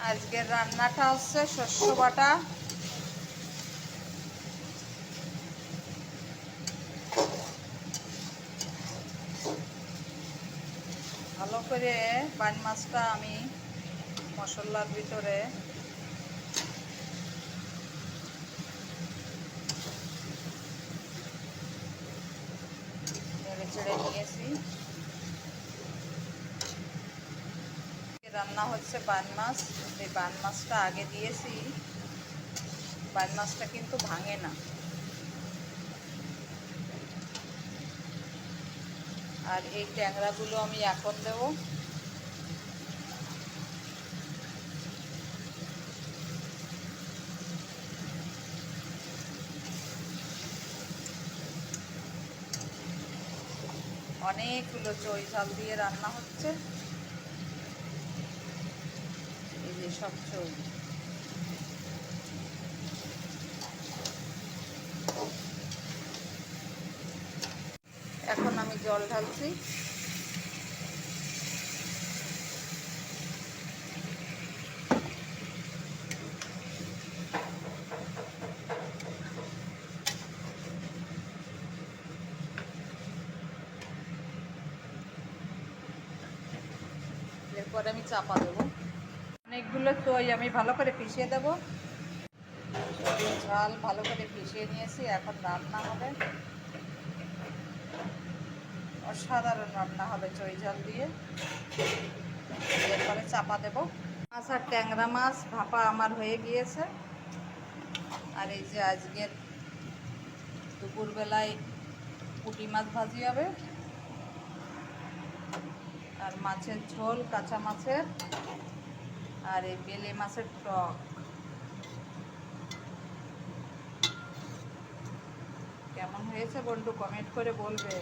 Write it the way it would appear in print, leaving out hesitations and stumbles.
আজকের রান্নাটা হচ্ছে শস্য বাটা। ভালো করে বান মাছটা আমি মশলার ভিতরে নেড়ে চেড়ে নিয়েছি। রান্না হচ্ছে বান মাছ। এই বান মাছটা আগে দিয়েছি, বান মাছটা কিন্তু ভাঙে না। আর এই ট্যাংরাগুলো আমি এখন দেব। অনেকগুলো চই ঝাল দিয়ে রান্না হচ্ছে। এই যে সব চই, এখন আমি জল ঢালছি। এরপরে আমি চাপা দেবো। অনেকগুলো চই আমি ভালো করে পিষিয়ে দেবো। ঝাল ভালো করে পিষিয়ে নিয়েছি, এখন রান্না হবে। অসাধারণ রান্না হবে চই ঝাল দিয়ে। এরপরে চাপা দেবো। মাছ আর ট্যাংরা মাছ ভাপা আমার হয়ে গিয়েছে। আর এই যে আজকের দুপুরবেলায় পুঁটি মাছ ভাজি হবে, আর মাছের ঝোল কাঁচা মাছের, আর এই বেলে মাছের টক। কেমন হয়েছে বন্ধু, কমেন্ট করে বলবে।